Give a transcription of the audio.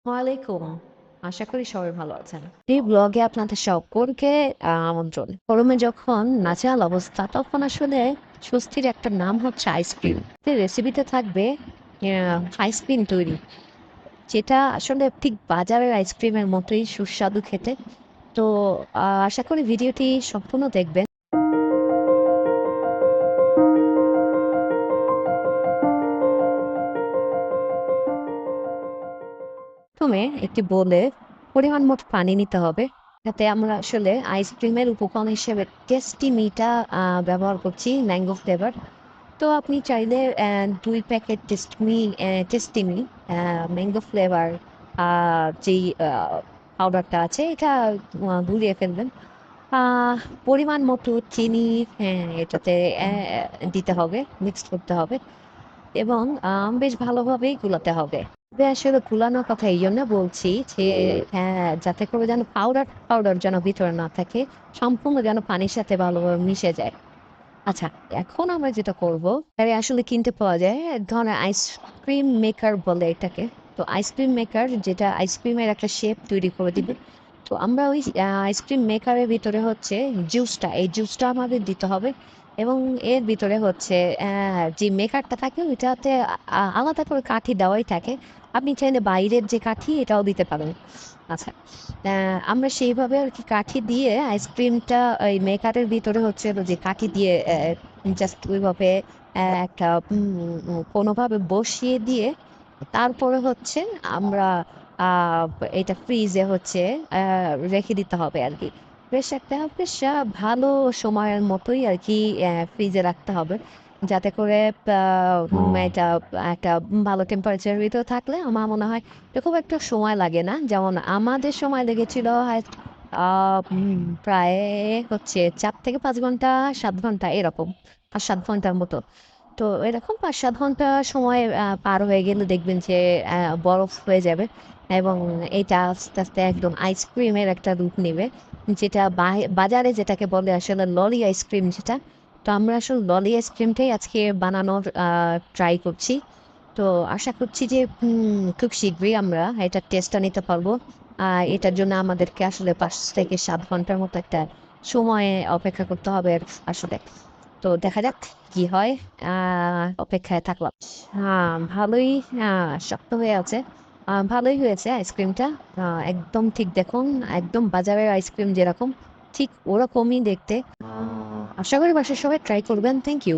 ওয়ালাইকুম। আশা করি সবাই ভালো আছেন। এই ব্লগে আপনাদের সকলকে আমন্ত্রণ। গরমে যখন নাজেহাল অবস্থা তখন আসলে স্বস্তির একটা নাম হচ্ছে আইসক্রিম। এই রেসিপিতে থাকবে আইসক্রিম তৈরি। যেটা আসলে ঠিক বাজারের আইসক্রিমের মতোই সুস্বাদু খেতে। তো আশা করি ভিডিওটি সম্পূর্ণ দেখবেন। প্রথমে একটি বোলে পরিমাণ মতো পানি নিতে হবে। যাতে আমরা আসলে আইসক্রিমের উপকরণ হিসেবে টেস্টি মিটা ব্যবহার করছি ম্যাঙ্গো ফ্লেভার। তো আপনি চাইলে ২ প্যাকেট টেস্টিমি ম্যাঙ্গো ফ্লেভার যেই পাউডারটা আছে এটা গুলিয়ে ফেলবেন। পরিমাণ মতো চিনি এটাতে দিতে হবে, মিক্সড করতে হবে এবং বেশ ভালোভাবেই গুলাতে হবে। আসলে গুলানোর কথা এই জন্য বলছি যে যাতে করে যেন পাউডার যেন ভিতরে না থাকে, সম্পূর্ণ যেন পানির সাথে ভালোভাবে মিশে যায়। আচ্ছা, এখন আমরা যেটা করব, আরে আসলে কিনতে পাওয়া যায় এক ধরনের আইসক্রিম মেকার বলে এটাকে। তো আইসক্রিম মেকার যেটা আইসক্রিমের একটা শেপ তৈরি করে দিবে। তো আমরা ওই আইসক্রিম মেকারের ভিতরে হচ্ছে এই জুসটা আমাদের দিতে হবে এবং এর ভিতরে হচ্ছে যে মেকারটা থাকে ওইটাতে আলাদা করে কাঠি দেওয়াই থাকে। আপনি চাইলে বাইরের যে কাঠি এটাও দিতে পারেন। আচ্ছা, আমরা সেইভাবে আরকি কাঠি দিয়ে আইসক্রিমটা ওই মেকারের ভিতরে হচ্ছে হলো যে কাঠি দিয়ে জাস্ট ওইভাবে একটা কোনোভাবে বসিয়ে দিয়ে তারপরে হচ্ছে আমরা আ এটা ফ্রিজে হচ্ছে রেখে দিতে হবে আরকি। বেশ ভালো সময়ের মতোই আরকি ফ্রিজে রাখতে হবে। যাতে করে আ এটা একটা ভালো টেম্পারেচার এর ভিতরে থাকলে আমার মনে হয় এটা খুব একটা সময় লাগে না। যেমন আমাদের সময় লেগেছিল আ প্রায় হচ্ছে ৪ থেকে ৫ ঘন্টা, ৭ ঘন্টা এরকম। ৫-৭ ঘন্টার মতো। তো এরকম ৫-৭ ঘন্টা সময় পার হয়ে গেলে দেখবেন যে বরফ হয়ে যাবে এবং এটা আস্তে, আস্তে একদম আইসক্রিমের একটা রূপ নিবে। যেটা বাজারে যেটাকে বলে আসলে ললি আইসক্রিম যেটা। তো আমরা আসলে ললি আইসক্রিমটাই আজকে বানানোর ট্রাই করছি। তো আশা করছি যে খুব শীঘ্রই আমরা এটার টেস্টটা নিতে পারবো। এটার জন্য আমাদেরকে আসলে ৫ থেকে ৭ ঘন্টার মতো একটা সময় অপেক্ষা করতে হবে আসলে। তো দেখা যাক কি হয়। অপেক্ষায় থাকলাম। ভালোই শক্ত হয়ে আছে। ভালোই হয়েছে আইসক্রিমটা। একদম ঠিক দেখুন, একদম বাজারের আইসক্রিম যেরকম ঠিক ওরকমই দেখতে। আশা করি বাসার সবাই ট্রাই করবেন। Thank you.